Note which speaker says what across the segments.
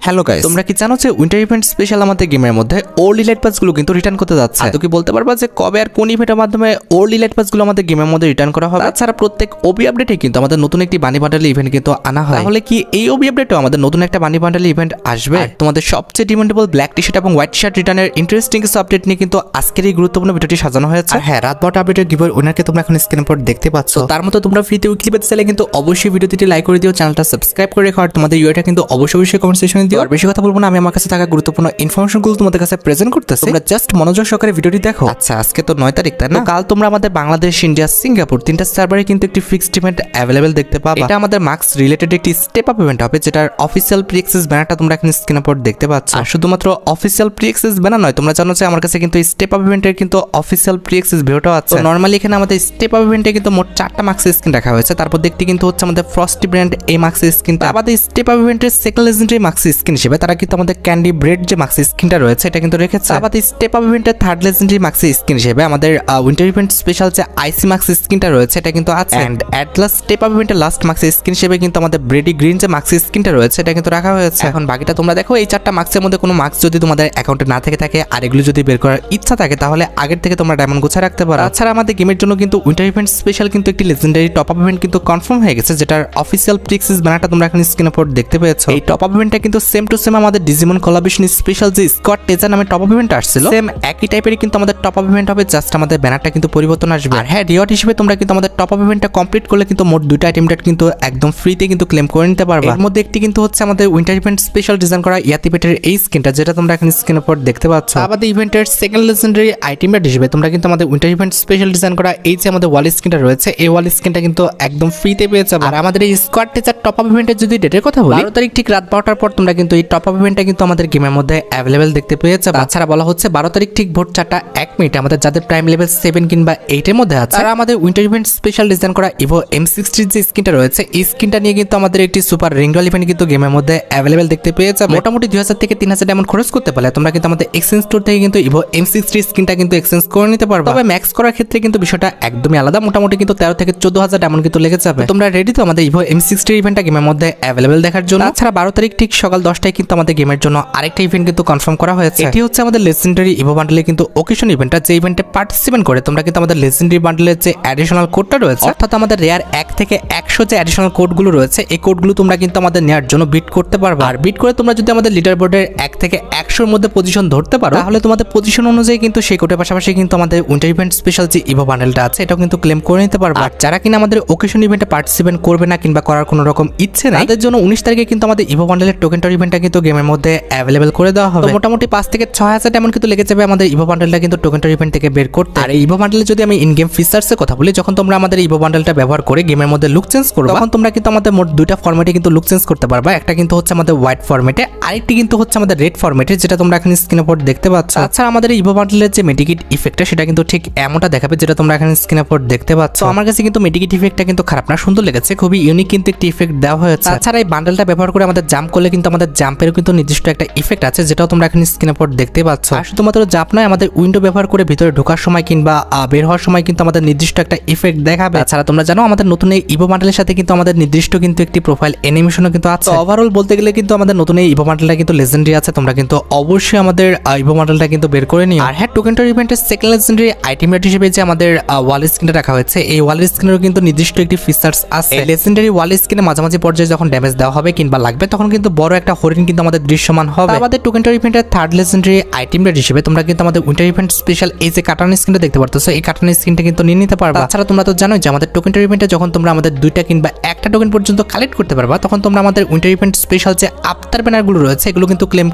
Speaker 1: Hello guys, তোমরা কি জানো যে উইন্টার ইভেন্ট স্পেশাল আমাদের গেমের মধ্যে ওল্ড ইলাইট পাসগুলো কিন্তু রিটার্ন করতে যাচ্ছে? তো কি বলতে পারবা যে কবে আর কোন ইভেন্টের মাধ্যমে ওল্ড ইলাইট পাসগুলো আমাদের গেমের মধ্যে রিটার্ন করা হবে? তাছাড়া প্রত্যেক ওবি আপডেটে কিন্তু আমাদের নতুন একটি বানি বান্ডেল ইভেন্ট কিন্তু আনা হয়। তাহলে কি এই ওবি আপডেটেও আমাদের নতুন একটা বানি বান্ডেল ইভেন্ট আসবে? তোমাদের সবচেয়ে ডিমান্ডেবল ব্ল্যাক টি শার্ট এবং হোয়াইট টি শার্ট রিটার্নের ইন্টারেস্টিং কিছু আপডেট নিয়ে কিন্তু আজকের এই গুরুত্বপূর্ণ ভিডিওটি সাজানো হয়েছে। আর হ্যাঁ, রাত 12টা আপডেটের গিভওয়ে উইনারকে তোমরা এখন স্ক্রিনের উপর দেখতে পাচ্ছ। তার মতো তোমরা ফ্রিতে উইকলি পেতে চাইলে কিন্তু অবশ্যই ভিডিওটি লাইক করে দিও, চ্যানেলটা সাবস্ক্রাইব করে রেখো, আর তোমাদের ইউআইটা কিন্তু অবশ্যই কমেন্ট সেকশনে দিও। আর বেশি কথা বলবো না, আমি আমার কাছে থাকা গুরুত্বপূর্ণ ইনফরমেশনগুলো তোমাদের কাছে প্রেজেন্ট করতেছি। তোমরা জাস্ট মনোযোগ সহকারে ভিডিওটি দেখো। আচ্ছা, আজকে তো 9 তারিখ, তাই না? কাল তোমরা আমাদের বাংলাদেশ, ইন্ডিয়া, সিঙ্গাপুর তিনটা সার্ভারে কিন্তু একটি ফিক্সড ইভেন্ট অ্যাভেলেবেল দেখতে পাবে। এটা আমাদের মার্কস রিলেটেড একটি স্টেপ আপ ইভেন্ট হবে, যেটার অফিসিয়াল প্রি অ্যাক্সেস ব্যানারটা তোমরা এখানে স্ক্রিনের উপর দেখতে পাচ্ছ। আর শুধুমাত্র অফিসিয়াল প্রি অ্যাক্সেস ব্যানার নয়, তোমরা জানো যে আমার কাছে কিন্তু এই স্টেপ আপ ইভেন্টের কিন্তু অফিসিয়াল প্রি অ্যাক্সেস ভিডিওটাও আছে। নরমালি এখানে আমাদের স্টেপ আপ ইভেন্টে কিন্তু মোট 4টা মার্কস স্কিন রাখা হয়েছে। তারপর দেখতে কিন্তু হচ্ছে আমাদের ফ্রস্টি ব্র্যান্ড এই মার্কস স্কিনটা। আমাদের স্টেপ আপ ইভেন্টের সেকেন্ড লেজেন্ডারি মার্কস স্কিন হিসেবে তারা কিন্তু আমাদের ক্যান্ডি ব্রেড যে মার্কস স্কিনটা রয়েছে এটা কিন্তু রেখেছে। আমাদের স্টেপ আপ ইভেন্টের থার্ড লেজেন্ডারি মার্কস স্কিন হিসেবে আমাদের উইন্টার ইভেন্ট স্পেশাল যে আইসি মার্কস স্কিনটা রয়েছে এটা কিন্তু আছে। And at last step up ইভেন্টের লাস্ট মার্কস স্কিন হিসেবে কিন্তু আমাদের ব্রেডি গ্রিন যে মার্কস স্কিনটা রয়েছে এটা কিন্তু রাখা হয়েছে। এখন বাকিটা তোমরা দেখো, এই 4টা মার্কসের মধ্যে কোনো মার্কস যদি তোমাদের অ্যাকাউন্টে না থেকে থাকে আর এগুলো যদি বের করার ইচ্ছা থাকে তাহলে আগের থেকে তোমরা ডায়মন্ড গোছা রাখতে পারো। তাছাড়া আমাদের গেমের জন্য কিন্তু উইন্টার ইভেন্ট স্পেশাল কিন্তু একটি লেজেন্ডারি টপ আপ ইভেন্ট কিন্তু কনফার্ম হয়ে গেছে, যেটার অফিসিয়াল প্রি অ্যাক্সেস ব্যানারটা তোমরা এখন স্ক্রিনের উপর দেখতে পেয়েছো। এই টপ আপ ইভেন্টটা কিন্তু সেম টু সেম আমাদের ডিজিমন কোলাবরেশন স্পেশাল যে স্কট টেজার নামে টপ আপ ইভেন্ট আসছিল, সেম একই টাইপেরই কিন্তু আমাদের টপ আপ ইভেন্ট হবে, জাস্ট আমাদের ব্যানারটা কিন্তু পরিবর্তন আসবে। আর হ্যাঁ, রিওয়ার্ড হিসেবে তোমরা কিন্তু আমাদের টপ আপ ইভেন্টটা কমপ্লিট করলে কিন্তু মোট 2টা আইটেম কিন্তু একদম ফ্রিতে কিন্তু ক্লেম করে নিতে পারবে। এর মধ্যে একটি কিন্তু হচ্ছে আমাদের উইন্টার ইভেন্ট স্পেশাল ডিজাইন করা ইয়াতিপেটের এই স্কিনটা, যেটা তোমরা এখন স্ক্রিনের উপর দেখতে পাচ্ছ। আমাদের ইভেন্টের সেকেন্ড লেজেন্ডারি আইটেম হিসেবে তোমরা কিন্তু আমাদের উইন্টার ইভেন্ট স্পেশাল ডিজাইন করা এই যে আমাদের ওয়াল স্কিনটা রয়েছে, এই ওয়াল স্কিনটা কিন্তু একদম ফ্রিতে পেয়ে যাবে। আর আমাদের এই স্কোয়াড টিচার টপ আপ ইভেন্টের যদি ডেটের কথা বলি, 12 তারিখ ঠিক রাত 12টার পর তোমরা কিন্তু এই টপ আপ ইভেন্টটা কিন্তু আমাদের গেমের মধ্যে অ্যাভেলেবেল দেখতে পেয়ে যাবে। তাছাড়া বলা হচ্ছে 12 তারিখ ঠিক ভোর 4টা 1 মিনিটে আমাদের যাদের প্রাইম লেভেল 7 কিংবা 8 এর মধ্যে আছে, তারা আমাদের উইন্টার ইভেন্ট স্পেশাল ডিজাইন করা ইভো M60 যে স্কিনটা রয়েছে এই স্কিনটা নিয়ে কিন্তু আমাদের একটি সুপার রিংডল ইভেন্ট কিন্তু গেমের মধ্যে অ্যাভেলেবেল দেখতে পেয়ে যাবে। মোটামুটি 2000 থেকে 3000 ডায়মন্ড খরচ করতে পারলে তোমরা কিন্তু আমাদের এক্সচেঞ্জ স্টোর থেকে কিন্তু ইভো M60 স্কিনটা কিন্তু এক্সচেঞ্জ করে নিতে পারবে। তবে ম্যাক্স করার ক্ষেত্রে কিন্তু বিষয়টা একদমই আলাদা, মোটামুটি কিন্তু 13 থেকে 14000 ডায়মন্ড কিন্তু লেগে যাবে। তোমরা রেডি তো আমাদের ইভো M60 ইভেন্টটা গেমের মধ্যে অ্যাভেলেবেল দেখার জন্য? তাছাড়া 12 তারিখ ঠিক সকাল 10টায় কিন্তু আমাদের গেমের জন্য আরেকটা ইভেন্ট কিন্তু কনফার্ম করা হয়েছে। এটি হচ্ছে আমাদের লেজেন্ডারি ইভো বান্ডেলের কিন্তু ওকেশন ইভেন্টটা, যে ইভেন্টে পার্টিসিপেট করে তোমরা কিন্তু আমাদের লেজেন্ডারি বান্ডেলের যে অ্যাডিশনাল কোডটা রয়েছে, অর্থাৎ আমাদের রেয়ার 1 থেকে 100 যে অ্যাডিশনাল কোডগুলো রয়েছে এই কোডগুলো তোমরা কিন্তু আমাদের নেওয়ার জন্য বিট করতে পারবে। আর বিট করে তোমরা যদি আমাদের লিডার বোর্ডের 1 থেকে 100 এর মধ্যে পজিশন ধরতে পারো, তাহলে তোমাদের পজিশন অনুযায়ী কিন্তু সেই কোডের পাশাপাশি কিন্তু আমাদের উইন্টার ইভেন্ট স্পেশাল যে ইভো বান্ডেলটা আছে এটাও কিন্তু ক্লেম করে নিতে পারবে। আর যারা কিনা আমাদের ওকেশন ইভেন্টে পার্টিসিপেট করবে না কিংবা করার কোনো রকম ইচ্ছে নাই, তাদের জন্য 19 তারিখে কিন্তু আমাদের ইভো বান্ডেলের টোকেন টর ইভেন্টটা কিন্তু গেমের মধ্যে অ্যাভেলেবল করে দেওয়া হবে। মোটামুটি 5 থেকে 6000 এমন কিন্তু লেগে যাবে আমাদের ইভো বান্ডেলটা কিন্তু টোকেন টর ইভেন্ট থেকে বের করতে। আর এই ইভো বান্ডেলে যদি আমি ইন গেম ফিচার্সের কথা বলি, যখন তোমরা আমাদের ইভো বান্ডেলটা ব্যবহার করে গেমের মধ্যে লুক চেঞ্জ করবে, তখন তোমরা কিন্তু আমাদের মোট 2টা ফরম্যাটে কিন্তু লুক চেঞ্জ করতে পারবে। একটা কিন্তু হচ্ছে আমাদের হোয়াইট ফরম্যাটে, আরেকটি কিন্তু হচ্ছে আমাদের রেড ফরম্যাটে, যেটা তোমরা এখানে স্ক্রিনের উপর দেখতে পাচ্ছ। আচ্ছা, আমাদের ইভো বান্ডেলের যে মেডিকিট ইফেক্টটা সেটা কিন্তু ঠিক এমনটা দেখাবে যেটা তোমরা এখানে স্ক্রিনের উপর দেখতে পাচ্ছ। আমার কাছে কিন্তু মেডিকিট ইফেক্টটা কিন্তু খারাপ না, সুন্দর লেগেছে, খুবই ইউনিক কিন্তু একটি ইফেক্ট দেওয়া হয়েছে। তাছাড়া এই বান্ডেলটা ব্যবহার করে আমাদের জাম্প করলে কিন্তু আমাদের জাম্পেরও কিন্তু নির্দিষ্ট একটা ইফেক্ট আছে, যেটাও তোমরা এখানে স্ক্রিনের উপর দেখতে পাচ্ছ। আর শুধুমাত্র জাম্প নয়, আমাদের উইন্ডো ব্যবহার করে ভিতরে ঢোকার সময় কিংবা বের হওয়ার সময় কিন্তু আমাদের নির্দিষ্ট একটা ইফেক্ট দেখাবে। তাছাড়া তোমরা জানো আমাদের নতুন এই ইভো বান্ডেলের সাথে কিন্তু আমাদের নির্দিষ্ট কিন্তু একটি প্রোফাইল অ্যানিমেশনও কিন্তু আছে। ওভারঅল বলতে গেলে কিন্তু আমাদের নতুন এই ইভো বান্ডেলটা কিন্তু লেজেন্ডারি আছে, তোমরা কিন্তু অবশ্যই আমাদের ইভো বান্ডেলটা কিন্তু বের করে নিও। আর হ্যাঁ, টোকেন টর ইভেন্টের সেকেন্ড লেজেন্ডারি আইটেম হিসেবে যে আমাদের ওয়াল স্ক্রিনটা রাখা হয়েছে, এই ওয়াল স্ক্রিনেরও কিন্তু নির্দিষ্ট একটি ফিচার্স আছে। লেজেন্ডারি ওয়াল স্ক্রিনে মাঝামাঝি পর্যায়ে যখন ড্যামেজ দেওয়া হবে কিংবা লাগবে, তখন কিন্তু বড় একটা হরিণ কিন্তু আমাদের দৃশ্যমান হবে। আমাদের টোকেন টর ইভেন্টের থার্ড লেজেন্ডারি আইটেম হিসেবে তোমরা কিন্তু আমাদের উইন্টার ইভেন্ট স্পেশাল এই যে কাটান স্ক্রিনটা দেখতে পারতেছো, এই কাটান স্ক্রিনটা কিন্তু নিয়ে নিতে পারবে। তাছাড়া তোমরা তো জানোই যে আমাদের টোকেন টর ইভেন্টে যখন তোমরা আমাদের 2টা কিংবা 1টা টোকেন পর্যন্ত কালেক্ট করতে পারবা, তখন তোমরা আমাদের উইন্টার ইভেন্ট স্পেশাল যে আফতার ব্যানারগুলো রয়েছে এগুলো কিন্তু ক্লেম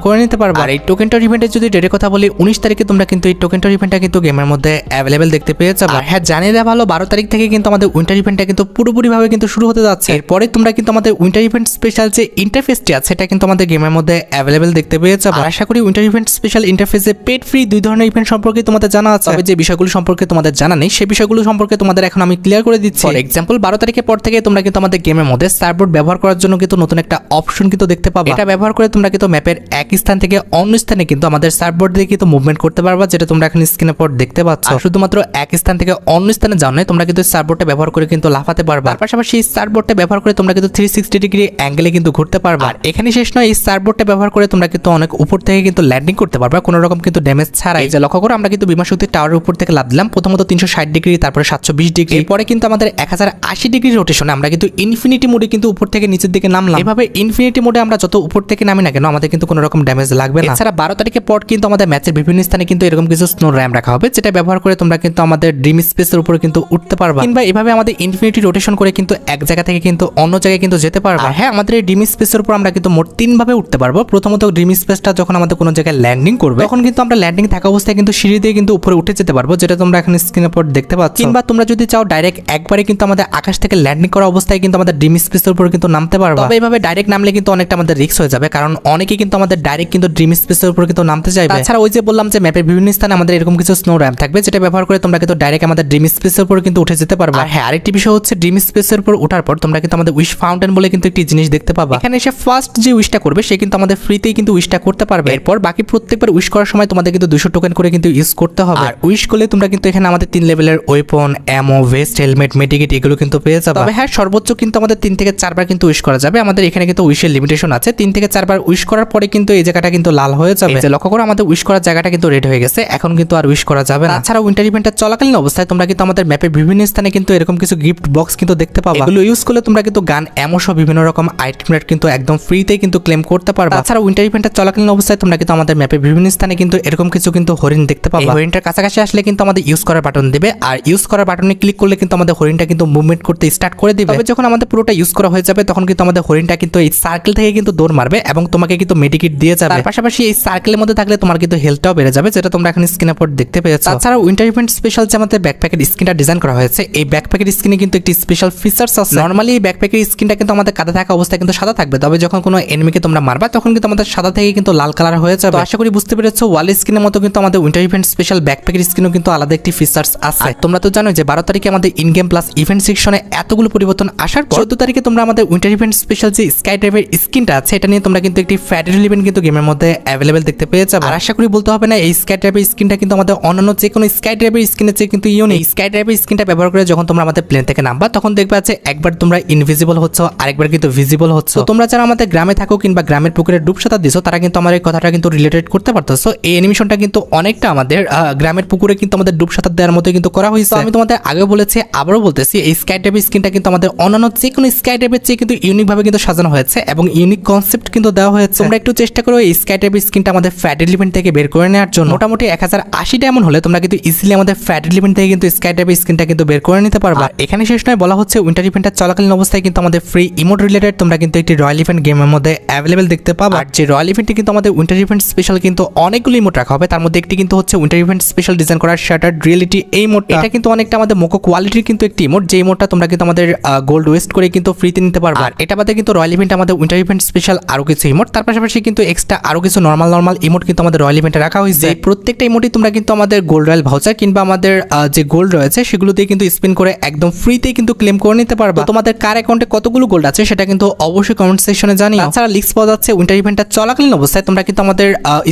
Speaker 1: করে নিতে পারবে। আর এই টোকেন টর ইভেন্টের যদি ডেটের কথা বলি, 19 তারিখে তোমরা কিন্তু এই টোকেন টর ইভেন্টটা কিন্তু গেমের মধ্যে অ্যাভেলেবেল দেখতে পেয়ে যাবে। আর হ্যাঁ, জানিয়ে দেওয়া ভালো 12 তারিখ থেকে কিন্তু আমাদের উইন্টার ইভেন্টটা কিন্তু পুরোপুরিভাবে কিন্তু শুরু হতে যাচ্ছে। এরপরে তোমরা কিন্তু আমাদের উইন্টার ইভেন্ট স্পেশাল যে ইন্টারফেসটি আছে এটা কিন্তু আমাদের গেমের মধ্যে অ্যাভেলেবেল দেখতে পেয়ে যাবে। আর আশা করি উইন্টার ইভেন্ট স্পেশাল ইন্টারফেসে পেড ফ্রি 2 ধরনের ইভেন্ট সম্পর্কে তোমাদের জানা আছে। তবে যে বিষয়গুলো সম্পর্কে তোমাদের জানা নেই সেই বিষয়গুলো সম্পর্কে তোমাদের এখন আমি ক্লিয়ার করে দিচ্ছি। ফর এক্সাম্পল, 12 তারিখের পর থেকে তোমরা কিন্তু আমাদের গেমের মধ্যে সার্ভবোর্ড ব্যবহার করার জন্য কিন্তু নতুন একটা অপশন কিন্তু দেখতে পাবে। এটা ব্যবহার করে তোমরা কিন্তু ম্যাপের এক স্থান থেকে অন্য স্থানে কিন্তু আমাদের সার্ভবোর্ড দিয়ে কিন্তু মুভমেন্ট করতে পারবা, যেটা তোমরা এখন স্ক্রিনের পর দেখতে পাচ্ছ। শুধুমাত্র এক স্থান থেকে অন্য স্থানে যাও না, তোমরা কিন্তু সার্ভবোর্ডটা ব্যবহার করে কিন্তু লাফাতে পারবা। তার পাশাপাশি সার্ভবোর্ডটা ব্যবহার করে তোমরা কিন্তু 360 ডিগ্রি অ্যাঙ্গেলে কিন্তু ঘুরতে পারবা। আর এখানে শেষ নয়, এই সার্ভবোর্ডটা ব্যবহার করে তোমরা কিন্তু অনেক উপর থেকে কিন্তু ল্যান্ডিং করতে পারবে কোনো রকম কিন্তু ড্যামেজ ছাড়াই। যে লক্ষ্য করো আমরা কিন্তু বিমান শক্তি টাওয়ারের উপর থেকে লাভ দিলাম, প্রথমত 360 ডিগ্রি, তারপরে 720 ডিগ্রি, এরপরে কিন্তু আমাদের 1080 ডিগ্রি রোটেশনে আমরা কিন্তু ইনফিনিটি মোডে কিন্তু উপর থেকে নিচের দিকে নামলাম। এভাবে ইনফিনিটি মোডে আমরা যত উপর থেকে নামি না কেন আমাদের কিন্তু কোনো রকম ড্যামেজ লাগবে না। এছাড়া 12 তারিখের পর কিন্তু আমাদের ম্যাচের বিভিন্ন স্থানে কিন্তু এরকম কিছু স্নো র্যাম রাখা হবে, যেটা ব্যবহার করে তোমরা কিন্তু আমাদের ড্রিম স্পেসের উপরে কিন্তু উঠতে পারবা, কিংবা এভাবে আমাদের ইনফিনিটি রোটেশন করে কিন্তু এক জায়গা থেকে কিন্তু অন্য জায়গায় কিন্তু যেতে পারবা। হ্যাঁ, আমাদের এই ড্রিম স্পেসের উপর আমরা কিন্তু মোট 3 ভাবে উঠতে পারবো। প্রথমত ড্রিম স্পেসটা যখন আমাদের কোনো জায়গায় ল্যান্ডিং করবে তখন কিন্তু আমরা ল্যান্ডিং থাকা অবস্থায় কিন্তু সিঁড়ি দিয়ে কিন্তু উপরে উঠে যেতে পারবো, যেটা তোমরা এখন স্ক্রিনের উপর দেখতে পাচ্ছ। কিংবা তোমরা যদি চাও ডাইরেক্ট একবারে কিন্তু আমাদের আকাশ থেকে ল্যান্ডিং করা অবস্থায় কিন্তু আমাদের ড্রিম স্পেসের উপর কিন্তু নামতে পারবা। তবে এইভাবে ডাইরেক্ট নামলে কিন্তু অনেকটা আমাদের রিস্ক হয়ে যাবে, কারণ অনেকে কিন্তু আমাদের ডাইরেক্ট কিন্তু ড্রিম স্পেসের উপর কিন্তু নামতে চাইবে। তাছাড়া ওই যে বললাম যে ম্যাপের বিভিন্ন স্থানে আমাদের এরকম কিছু স্নো র্যাম থাকবে, যেটা ব্যবহার করে তোমরা কিন্তু ডাইরেক্ট আমাদের ড্রিম স্পেসের উপর কিন্তু উঠে যেতে পারবা। আর হ্যাঁ, আরেকটি বিষয় হচ্ছে ড্রিম স্পেসের উপর ওঠার পর তোমরা কিন্তু আমাদের উইশ ফাউন্টেন বলে কিন্তু একটি জিনিস দেখতে পাবা। এখানে এসে ফার্স্ট যে উইশটা করবে সে কিন্তু আমাদের ফ্রিতেই কিন্তু উইশটা করতে পারবে। এরপর বাকি প্রত্যেকবার উইশ করার সময় তোমাদের কিন্তু 200 টোকেন করে কিন্তু ইউজ করতে হবে। আর উইশ করলে তোমরা কিন্তু এখানে আমাদের 3 লেভেলের ওয়েপন, অ্যামো, ভেস্ট, হেলমেট, মেডিকেট এগুলো কিন্তু পেয়ে যাবে। তবে হ্যাঁ, সর্বোচ্চ কিন্তু আমাদের 3 থেকে 4 বার কিন্তু উইশ করা যাবে। আমাদের এখানে কিন্তু উইশের লিমিটেশন আছে, 3 থেকে 4 বার উইশ করার পরে কিন্তু এই জায়গাটা কিন্তু লাল হয়ে যাবে। যে লক্ষ্য করো আমাদের উইশ করার জায়গাটা কিন্তু রেড হয়ে গেছে, এখন কিন্তু আর উইশ করা যাবে না। তাছাড়া উইন্টার ইভেন্টটা চলাকালীন অবস্থায় তোমরা কিন্তু আমাদের ম্যাপের বিভিন্ন স্থানে কিন্তু এরকম কিছু গিফট বক্স কিন্তু দেখতে পাবা। এগুলো ইউজ করলে তোমরা কিন্তু গান, অ্যামো সহ বিভিন্ন রকম আইটেম রেট কিন্তু একদম ফ্রিতে কিন্তু ক্লেম করতে পারবা। তাছাড়া উইন্টার ইভেন্টটা চলাকালীন অবস্থায় তোমরা কিন্তু আমাদের ম্যাপের বিভিন্ন স্থানে কিন্তু এরকম কিছু কিন্তু হরিণ দেখতে পাবা। হরিণটার কাছাকাছি আসলে কিন্তু আমাদের ইউজ করার বাটন দিবে, আর ইউজ করার বাটনে ক্লিক করলে কিন্তু আমাদের হরিণটা কিন্তু মুভমেন্ট করতে স্টার্ট করে দিবে। তবে যখন আমাদের পুরোটা ইউজ করা হয়ে যাবে তখন কিন্তু আমাদের হরিণটা কিন্তু এই সার্কেল থেকে কিন্তু দৌড় মারবে এবং তোমাকে কিন্তু মেডিকেট দিয়ে যাবে। তার পাশাপাশি এই সার্কেলের মধ্যে থাকলে তোমার কিন্তু হেলথটাও বেড়ে যাবে, যেটা তোমরা এখন স্ক্রিনের উপর দেখতে পেয়েছো। তাছাড়া উইন্টার ইভেন্ট স্পেশাল যে আমাদের ব্যাকপ্যাকের স্কিনটা ডিজাইন করা হয়েছে, এই ব্যাকপ্যাকের স্কিনে কিন্তু একটি স্পেশাল ফিচার্স আছে। নরমালি এই ব্যাকপ্যাকের স্কিনটা কিন্তু আমাদের কাঁধে থাকা অবস্থায় কিন্তু সাদা থাকবে, তবে যখন কোনো এনিমিকে তোমরা মারবা তখন কিন্তু আমাদের সাদা থেকে কিন্তু লাল কালার হয়ে যাবে। আশা করি বুঝতে পেরেছো, ওয়াল স্কিনের মতো কিন্তু আমাদের উইন্টার ইভেন্ট স্পেশাল ব্যাকপ্যাকের স্কিনও কিন্তু আলাদা একটি ফিচার্স আছে। তোমরা তো জানো যে 12 তারিখে আমাদের ইন গেম প্লাস ইভেন্ট সেকশনে এতগুলো পরিবর্তন আসার পর 14 তারিখে তোমরা আমাদের উইন্টার ইভেন্ট স্পেশাল যে স্কাই ড্রাইভের স্কিনটা আছে এটা নিয়ে তোমরা কিন্তু একটি ফ্যাডারেল ইভেন্ট কিন্তু গেমের মধ্যে অ্যাভেলেবেল দেখতে পেয়ে যাবে। আর আশা করি বলতে হবে না এই স্কাই ড্রাইভের স্কিনটা কিন্তু আমাদের অন্যান্য যে কোনো স্কাই ড্রাইভের স্কিনের চেয়ে কিন্তু ইউনিক। স্কাই ড্রাইভের স্কিনটা ব্যবহার করে যখন তোমরা আমাদের প্লেন থেকে নামবা তখন দেখবা যে একবার তোমরা ইনভিজিবল হচ্ছ, আরেকবার কিন্তু ভিজিবল হচ্ছ। তোমরা যারা আমাদের গ্রামে থাকো কিংবা গ্রামের পুকুরে ডুবসাঁতার দিছো তারা কিন্তু আমার এই কথাটা কিন্তু রিলেটেড করতে পারতেছো। এই অ্যানিমেশনটা কিন্তু অনেকটা আমাদের গ্রামের পুকুরে কিন্তু আমাদের ডুবসাঁতার দেওয়ার মতো কিন্তু করা হয়েছে। আমি তোমাদের আগে বলেছি, আবারও বলতেছি, এই স্কাই ড্রাইভের স্কিনটা কিন্তু আমাদের অন্যান্য যে কোনো স্কাই ড্রাইভের চেয়ে কিন্তু ইউনিক ভাবে কিন্তু সাজানো হয়েছে এবং ইউনিক কনসেপ্ট কিন্তু দেওয়া হয়েছে। তোমরা একটু চেষ্টা করো এই স্কাই ড্রাইভের স্কিনটা আমাদের ফ্যাডারেল ইভেন্ট থেকে বের করে নেওয়ার জন্য। মোটামুটি 1080 এমন হলে তোমরা কিন্তু ইজিলি আমাদের ফ্যাডারেল ইভেন্ট থেকে কিন্তু স্কাই ড্রাইভের স্কিনটা কিন্তু বের করে নিতে পারবা। এখানে শেষ নয়, বলা হচ্ছে উইন্টার ইভেন্টটা চলাকালীন অবস্থায় কিন্তু আমাদের ফ্রি ইমোট রিলেটেড তোমরা কিন্তু একটি রয়্যাল ইভেন্ট গেমের মধ্যে অ্যাভেলেবেল দেখতে পাবা। আর যে রয়্যাল ইভেন্টটি কিন্তু আমাদের উইন্টার ইভেন্ট স্পেশাল কিন্তু অনেকগুলো ইমোট রাখা হবে, তার মধ্যে একটি কিন্তু হচ্ছে উইন্টার ইভেন্ট স্পেশাল ডিজাইন করা শাটার্ড রিয়েলিটি। এই ইমোটটা এটা কিন্তু অনেকটা আমাদের মোকো কোয়ালিটির কিন্তু একটি ইমোট, যে ইমোটটা তোমরা কিন্তু আমাদের গোল্ড ওয়েস্ট করে কিন্তু ফ্রিতে নিতে পারবা। আর এটা বাদে কিন্তু রয়্যাল ইভেন্ট আমাদের উইন্টার ইভেন্ট স্পেশাল আরো কিছু ইমোট, তার পাশাপাশি কিন্তু এক্সট্রা আরো কিছু নরমাল ইমোট কিন্তু আমাদের রয়্যাল ইভেন্টে রাখা হয়েছে। প্রত্যেকটা ইমোটই তোমরা কিন্তু আমাদের গোল্ড রয়্যাল ভাউচার কিংবা আমাদের যে গোল্ড রয়েছে সেগুলো দিয়ে কিন্তু স্পিন করে একদম ফ্রিতে কিন্তু ক্লেম করে নিতে পারবা। তোমাদের কার অ্যাকাউন্টে কতগুলো গোল্ড আছে সেটা কিন্তু অবশ্যই কমেন্ট সেকশনে জানিও। তাছাড়া লিক্স পাওয়া যাচ্ছে উইন্টার ইভেন্টটা চলাকালীন অবস্থায় তোমরা কিন্তু আমাদের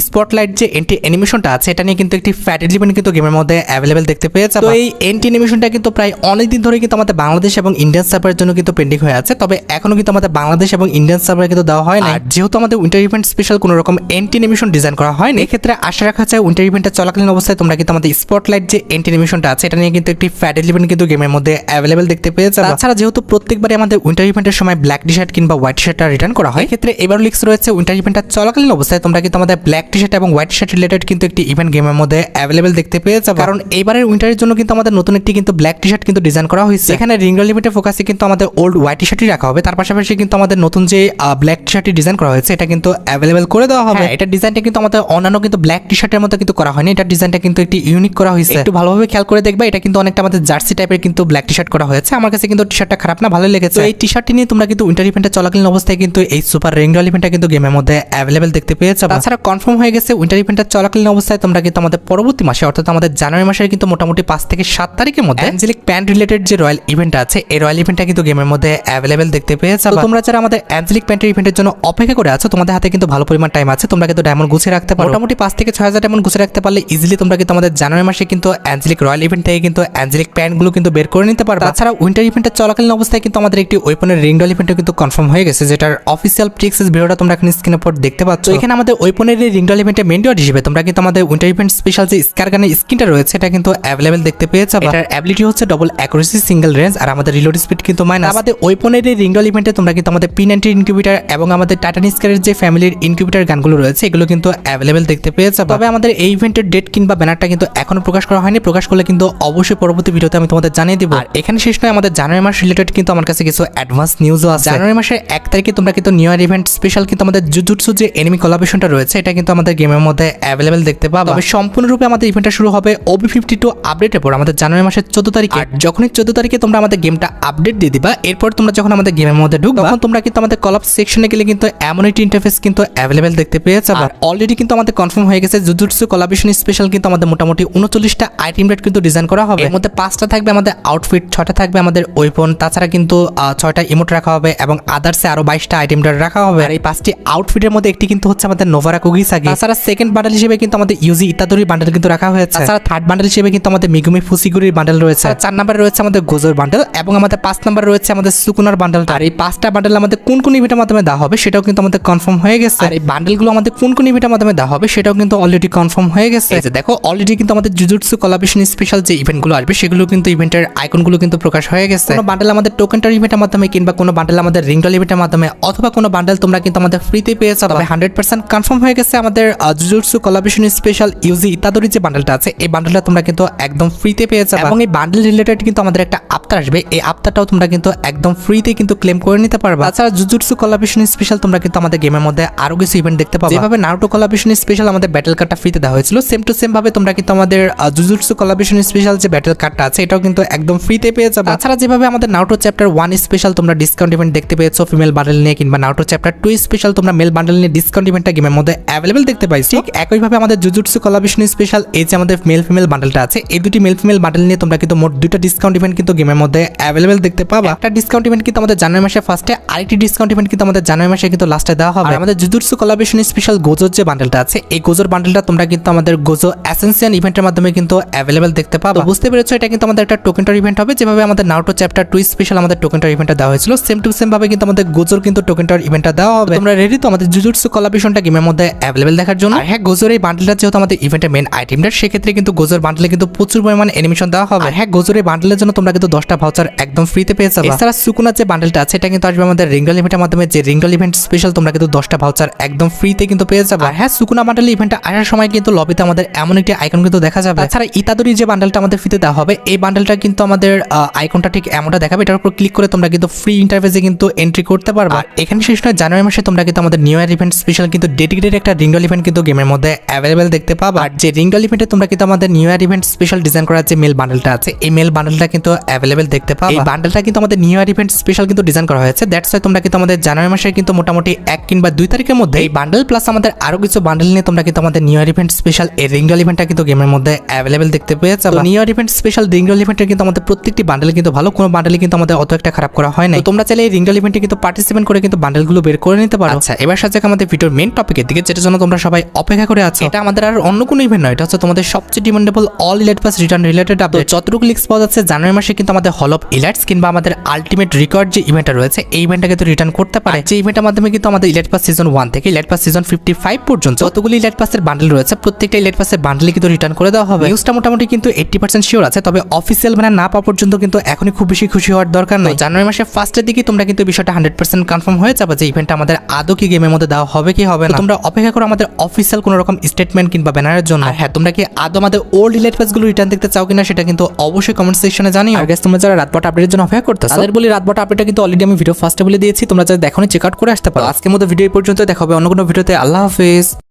Speaker 1: স্পটলাইট যে এন্টি অ্যানিমেশনটা আছে এটা নিয়ে কিন্তু একটি ফ্যাডারেল ইভেন্ট কিন্তু গেমের মধ্যে অ্যাভেলেবেল দেখতে পেয়ে যাবে। তো এই এন্টি অ্যানিমেশনটা কিন্তু প্রায় অনেক দিন ধরে কিন্তু আমাদের বাংলাদেশ এবং ইন্ডিয়ান সার্ভারের জন্য কিন্তু পেন্ডিং হয়ে আছে, তবে এখনো কিন্তু আমাদের বাংলাদেশ এবং ইন্ডিয়ান সার্ভারে কিন্তু দেওয়া হয় না। যেহেতু আমাদের উইন্টার ইভেন্ট স্পেশাল কোনো রকম এন্টি অ্যানিমেশন ডিজাইন করা হয়নি, এক্ষেত্রে আশা রাখা যায় উইন্টার ইভেন্টটা চলাকালীন অবস্থায় তোমরা কিন্তু আমাদের স্পটলাইট যে এন্টি অ্যানিমেশনটা আছে এটা নিয়ে কিন্তু একটি ফ্যাডারেল ইভেন্ট কিন্তু গেমের মধ্যে অ্যাভেলেবেল দেখতে পেয়ে যাবে। তাছাড়া যেহেতু প্রত্যেকবারই আমাদের উইন্টার ইভেন্টের সময় ব্ল্যাক টি শার্ট কিংবা হোয়াইট টি শার্টটা রিটার্ন করা হয়, এক্ষেত্রে এবার লিক্স রয়েছে উইন্টার ইভেন্টটা চলাকালীন অবস্থায় তোমরা কিন্তু আমাদের ব্ল্যাক টি শার্ট এবং হোয়াইট টি শার্ট রিলেটেড কিন্তু একটি ইভেন্ট গেমের মধ্যে অ্যাভেলেবেল দেখতে পেয়ে যাবে। কারণ এবারের উইন্টারের জন্য কিন্তু আমাদের নতুন একটি কিন্তু ব্ল্যাক টি শার্ট কিন্তু ডিজাইন করা হয়েছে। এখানে রিংরল ইভেন্টের ফোকাসে কিন্তু আমাদের ওল্ড হোয়াইট টি শার্টই রাখা হবে, তার পাশাপাশি কিন্তু আমাদের নতুন যে ব্ল্যাক টি শার্টটি ডিজাইন করা হয়েছে এটা কিন্তু অ্যাভেলেবেল করে দেওয়া হবে। এটা ডিজাইনটা কিন্তু আমাদের অন্যান্য কিন্তু ব্ল্যাক টি শার্টের মতো কিন্তু করা হয়নি, এটা ডিজাইনটা কিন্তু একটি ইউনিক করা হয়েছে। একটু ভালোভাবে খেয়াল করে দেখবা, এটা কিন্তু অনেকটা আমাদের জার্সি টাইপের কিন্তু ব্ল্যাক টি শার্ট করা হয়েছে। আমার কাছে কিন্তু টি শার্টটা খারাপ না, ভালো লেগেছে। এই টি শার্টটি নিয়ে তোমরা কিন্তু উইন্টার ইভেন্টে চলাকালীন অবস্থায় কিন্তু এই সুপার রিংরল ইভেন্টটা কিন্তু গেমের মধ্যে অ্যাভেলেবেল দেখতে পেয়েছো। তাছাড়া কনফার্ম হয়ে গেছে উইন্টার ইভেন্টটা চলাকালীন অবস্থায় তোমরা কিন্তু আমাদের পরবর্তী মাসে অর্থাৎ আমাদের জানুয়ারি মাসের কিন্তু মোটামুটি 5 থেকে 7 তারিখের মধ্যে অ্যাঞ্জেলিক প্যান্ট রিলেটেড যে রয়্যাল ইভেন্ট আছে এই রয়্যাল ইভেন্টটা কিন্তু গেমের মধ্যে অ্যাভেলেবেল দেখতে পেয়েছো। তোমরা যারা আমাদের অ্যাঞ্জেলিক প্যান্টের ইভেন্টের জন্য অপেক্ষা করে আছো তোমাদের হাতে কিন্তু ভালো পরিমাণ টাইম আছে, তোমরা কিন্তু ডায়মন্ড গুছিয়ে রাখতে পারো। মোটামুটি 5 থেকে 6,000 ডায়মন্ড গুছিয়ে রাখতে পারলে ইজিলি তোমরা কিন্তু আমাদের জানুয়ারি মাসে কিন্তু অ্যাঞ্জেলিক রয়্যাল ইভেন্ট থেকে কিন্তু অ্যাঞ্জেলিক প্যান্টগুলো কিন্তু বের করে নিতে পারবে। তাছাড়া উইন্টার ইভেন্টের চলাকালীন অবস্থায় কিন্তু আমাদের একটি ওয়েপনের রিংরল ইভেন্টও কিন্তু কনফার্ম হয়ে গেছে, যেটার অফিসিয়াল পিক এক্সেস ভিডিওটা তোমরা এখন স্ক্রিনের উপর দেখতে পাচ্ছ। এখানে আমাদের ওয়েপনের এই রিংডল ইভেন্টের মেন ডট হিসেবে তোমরা কিন্তু আমাদের উইন্টার ইভেন্ট স্পেশাল যে স্কার গানের স্কিনটা রয়েছে এটা কিন্তু অ্যাভেলেবেল দেখতে পেয়েছো। এটার অ্যাবিলিটি হচ্ছে ডবল অ্যাকুরেসি, সিঙ্গেল রেঞ্জ, আর আমাদের রিলোড স্পিড কিন্তু মাইনাস। আমাদের ওয়েপনের এই রিংডল ইভেন্টে তোমরা কিন্তু আমাদের P90 ইনকিউবেটর এবং আমাদের টাইটান স্কারের যে ফ্যামিলির ইনকিউবেটর গানগুলো রয়েছে এগুলো কিন্তু অ্যাভেলেবেল দেখতে পেয়েছো। তবে আমাদের এই ইভেন্টের ডেট কিংবা ব্যানারটা কিন্তু এখনো প্রকাশ করা হয়নি, প্রকাশ করলে কিন্তু অবশ্যই পরবর্তী ভিডিওতে আমি তোমাদের জানিয়ে দিব। আর এখানে শেষ নয়, আমাদের জানুয়ারি মাস রিলেটেড কিন্তু আমার কাছে কিছু অ্যাডভান্স নিউজও আছে। জানুয়ারি মাসের 1 তারিখে তোমরা কিন্তু নিউ ইয়ার ইভেন্ট স্পেশাল কিন্তু আমাদের জুজুৎসু যে এনিমি কোলাবরেশনটা রয়েছে এটা কিন্তু আমাদের গেমের মধ্যে অ্যাভেলেবেল দেখতে পাবো। তবে সম্পূর্ণরূপে আমাদের ইভেন্টটা শুরু হবে OB52 আপডেটের পর আমাদের জানুয়ারি মাসের 14 তারিখে। আর যখনই 14 তারিখে তোমরা আমাদের গেমটা আপডেট দিয়ে দিবা, এরপর তোমরা যখন আমাদের গেমের মধ্যে ঢুকবা তখন তোমরা কিন্তু আমাদের কলাপ সেকশনে গেলে কিন্তু এমন একটি ইন্টারফেস কিন্তু অ্যাভেলেবেল দেখতে পেয়ে যাবে। অলরেডি কিন্তু আমাদের কনফার্ম হয়ে গেছে জুজুৎসু কোলাবরেশন স্পেশাল কিন্তু আমাদের মোটামুটি 39টা আইটেম রেট কিন্তু ডিজাইন করা হবে। এর মধ্যে 5টা থাকবে আমাদের আউটফিট, 6টা থাকবে আমাদের ওয়েপন, তাছাড়া কিন্তু 6টা ইমোট রাখা হবে এবং আদার্সে আরো 22টা আইটেম রেট রাখা হবে। আর এই 5টি আউটফিটের মধ্যে একটি কিন্তু হচ্ছে আমাদের নোভারা কুগিসাগি। তাছাড়া সেকেন্ড বান্ডেল হিসেবে কিন্তু আমাদের ইউজি ইত্যাদির বান্ডেল কিন্তু রাখা হয়েছে। তাছাড়া থার্ড বান্ডেল হিসেবে কিন্তু আমাদের মিগুমি ফুসিগুরির বান্ডেল রয়েছে। 4 নম্বরে রয়েছে আমাদের গোজোর বান্ডেল এবং আমাদের 5 নম্বরে রয়েছে আমাদের সুকুনার বান্ডেল। আর এই 5টা বান্ডেল আমাদের কোন কোন ইভেন্টের মাধ্যমে দেওয়া হবে সেটাও কিন্তু আমাদের কনফার্ম হয়ে গেছে। আর এই বান্ডেলগুলো আমাদের কোন কোন ইভেন্টের মাধ্যমে দেওয়া হবে সেটাও কিন্তু অলরেডি কনফার্ম হয়ে গেছে। এই যে দেখো অলরেডি কিন্তু আমাদের জুজুৎসু কোলাবরেশন স্পেশাল যে ইভেন্টগুলো আসবে সেগুলো কিন্তু ইভেন্টের আইকনগুলো কিন্তু প্রকাশ হয়ে গেছে। কোনো বান্ডেল আমাদের টোকেনটার ইভেন্টের মাধ্যমে কিংবা কোনো বান্ডেল আমাদের রিংডল ইভেন্টের মাধ্যমে অথবা কোনো বান্ডেল তোমরা কিন্তু আমাদের ফ্রিতে পেয়ে যাবে। তবে 100% কনফার্ম হয়ে গেছে আমাদের জুজুৎসু কোলাবরেশন স্পেশাল ইউজি ইত্যাদির যে বান্ডেলটা আছে এই বান্ডেলটা তোমরা কিন্তু একদম ফ্রিতে পেয়ে যাবে। এবং এই বান্ডেল রিলেটেড কিন্তু আমাদের একটা আফতার আসবে, এই আফতারটাও তোমরা কিন্তু একদম ফ্রিতে কিন্তু ক্লেম করে নিতে পারবে। তাছাড়া জুজুৎসু কোলাবরেশন স্পেশাল তোমরা কিন্তু আমাদের গেমের মধ্যে আরো কিছু ইভেন্ট দেখতে পাবে। যেভাবে নারুটো কোলাবরেশন স্পেশাল আমাদের ব্যাটল কার্ডটা ফ্রিতে দেওয়া হয়েছিল, সেম টু সেম ভাবে তোমরা কিন্তু আমাদের জুজুৎসু কোলাবরেশন স্পেশাল যে ব্যাটল কার্ডটা আছে এটাও কিন্তু একদম ফ্রিতে পেয়ে যাবে। তাছাড়া যেভাবে আমাদের নারুটো চ্যাপ্টার 1 স্পেশাল তোমরা ডিসকাউন্ট ইভেন্ট দেখতে পেয়েছো ফিমেল বান্ডেল নিয়ে, কিংবা নারুটো চ্যাপ্টার 2 স্পেশাল তোমরা মেল বান্ডেল নিয়ে ডিসকাউন্ট ইভেন্টটা গেমের মধ্যে অ্যাভেলেবল দেখতে পাইছো। ঠিক একইভাবে আমাদের জুজুৎসু কোলাবরেশন স্পেশাল এই যে আমাদের মেল ফিমেল বান্ডেলটা আছে এই দুটি মেল ফিমেল বান্ডেল নিয়ে তোমরা কিন্তু মোট 2টা ডিসকাউন্ট ইভেন্ট কিন্তু গেমের মধ্যে অ্যাভেলেবল দেখতে পাবা। একটা ডিসকাউন্ট ইভেন্ট কিন্তু আমাদের জানুয়ারি মাসে ফার্স্টে, আরেকটি ডিসকাউন্ট ইভেন্ট কিন্তু আমাদের জানুয়ারি মাসে কিন্তু লাস্টে দেওয়া হবে। আমাদের জুজুৎসু কোলাবরেশন স্পেশাল গোজোর যে বান্ডেলটা আছে এই গোজোর বান্ডেলটা তোমরা কিন্তু আমাদের গোজো অ্যাসেনশিয়ান ইভেন্টের মাধ্যমে কিন্তু অ্যাভেলেবল দেখতে পাবা। বুঝতে পেরেছো এটা কিন্তু আমাদের একটা টোকেনটার ইভেন্ট হবে। যেভাবে আমাদের নারুটো চ্যাপ্টার 2 স্পেশাল আমাদের টোকেনটার ইভেন্টটা দেওয়া হয়েছিল সেম টু সেম ভাবে কিন্তু আমাদের গোজোর কিন্তু টোকেনটার ইভেন্টটা দেওয়া হবে। তোমরা রেডি তো আমাদের জুজুৎসু কোলাবরেশনটা গেমের মধ্যে অ্যাভেলেবল দেখার জন্য? আর হ্যাঁ, গোজোর এই বান্ডেলটা যেহেতু আমাদের ইভেন্টের মেন আইটেমটা, সেক্ষেত্রে কিন্তু গোজোর বান্ডেলে কিন্তু প্রচুর পরিমাণে অ্যানিমেশন দেওয়া হবে। আর হ্যাঁ, গোজোর এই বান্ডেলের জন্য তোমরা কিন্তু 10টা ভাউচার একদম ফ্রিতে পেয়ে যাবে। এছাড়া সুকুনার যে বান্ডেলটা আছে এটা কিন্তু আসবে আমাদের রিংডল ইভেন্টের মাধ্যমে, যে রিংডল ইভেন্ট স্পেশাল তোমরা কিন্তু 10টা ভাউচার একদম ফ্রিতে কিন্তু পেয়ে যাবে। আর হ্যাঁ, সুকুনা বান্ডেল ইভেন্টটা আসার সময় কিন্তু লবিতে আমাদের এমন একটি আইকন কিন্তু দেখা যাবে। তাছাড়া ইতাদুরি যে বান্ডেলটা আমাদের ফ্রিতে দেওয়া হবে এই বান্ডেলটা কিন্তু আমাদের আইকনটা ঠিক এমনটা দেখাবে, এটার উপর ক্লিক করে তোমরা কিন্তু ফ্রি ইন্টারফেসে কিন্তু এন্ট্রি করতে পারবে। এখানে শেষ নয়, জানুয়ারি মাসে তোমরা কিন্তু আমাদের নিউ ইয়ার ইভেন্ট স্পেশাল কিন্তু ডেডিকেটেড একটা রিংডল ইভেন্ট কিন্তু গেমের মধ্যে অ্যাভেলেবল দেখতে পাবা। আর যে রিংডল ইভেন্টে তোমরা কিন্তু আমাদের new year event special design করার যে মেল বান্ডেলটা আছে এই মেল বান্ডেলটা কিন্তু অ্যাভেলেবল দেখতে পাবা। এই বান্ডেলটা কিন্তু আমাদের নিউ ইয়ার ইভেন্ট স্পেশাল কিন্তু ডিজাইন করা হয়েছে। দ্যাটস ওয়াই তোমরা কিন্তু আমাদের জানুয়ারি মাসে কিন্তু মোটামুটি 1 কিংবা 2 তারিখের মধ্যে এই বান্ডেল প্লাস আমাদের আরো কিছু বান্ডেল নিয়ে তোমরা কিন্তু আমাদের নিউ ইয়ার ইভেন্ট স্পেশাল এই রিংডল ইভেন্টটা কিন্তু গেমের মধ্যে অ্যাভেলেবল দেখতে পেয়ে যাবে। নিউ ইয়ার ইভেন্ট স্পেশাল রিংডল ইভেন্টে কিন্তু আমাদের প্রত্যেকটি বান্ডেল কিন্তু ভালো, কোনো বান্ডেল কিন্তু আমাদের অত একটা খারাপ করা হয় না। তোমরা চাইলে এই রিংডল ইভেন্টে কিন্তু পার্টিসিপেট করে কিন্তু বান্ডেলগুলো বের করে নিতে পারো। আচ্ছা, এবার সাথে আমাদের ভিডিওর মেইন টপিকের দিকে, যেটার জন্য তোমরা সবাই অপেক্ষা করে আছো। এটা আমাদের আর অন্য কোনো ইভেন্ট নয়, এটা হচ্ছে তোমাদের সবচেয়ে demandable all elite pass return related update. যতটুকু লিক্স পাওয়া যাচ্ছে জানুয়ারি মাসে কিন্তু আমাদের হল অফ ইলাইটস কিংবা আমাদের আলটিমেট রিকর্ড যে ইভেন্টটা রয়েছে এই ইভেন্টটা কিন্তু রিটার্ন করতে পারে। যে ইভেন্টের মাধ্যমে কিন্তু আমাদের ইলাইট পাস সিজন 1 থেকে ইলাইট পাস সিজন 55 পর্যন্ত যতগুলি ইলাইট পাসের বান্ডেল রয়েছে প্রত্যেকটা ইলাইট পাসের বান্ডেল কিন্তু রিটার্ন করে দেওয়া হবে। নিউজটা মোটামুটি কিন্তু 80% শিওর আছে, তবে অফিসিয়াল ব্যানার না পাওয়া পর্যন্ত কিন্তু এখনই খুব বেশি খুশি হওয়ার দরকার নেই। জানুয়ারি মাসের ফার্স্টের দিকে তোমরা কিন্তু বিষয়টা 100% কনফার্ম হয়ে যাবে যে ইভেন্টটা আমাদের আদৌ কি গেমের মধ্যে দেওয়া হবে কি হবে না। তোমরা অপেক্ষা করো আমাদের অফিসিয়াল কোনো রকম স্টেটমেন্ট কিংবা ব্যানারের জন্য। আর হ্যাঁ, তোমরা কি আদৌ আমাদের ওল্ড ইলাইট পাসগুলো রিটার্ন দেখতে চাও কিনা সেটা কিন্তু অবশ্যই কমেন্ট সেকশনে জানিও। আর গাইস, তোমরা যারা রাতবাট আপডেটের জন্য অপেক্ষা করতেছো তাদের বলি রাতবাট আপডেটটা কিন্তু অলরেডি আমি ভিডিও ফার্স্টে বলে দিয়েছি, তোমরা যারা দেখোনি চেক আউট করে আসতে পারো। আজকের মতো ভিডিও এই পর্যন্ত, দেখা হবে অন্য কোনো ভিডিওতে। আল্লাহ হাফেজ।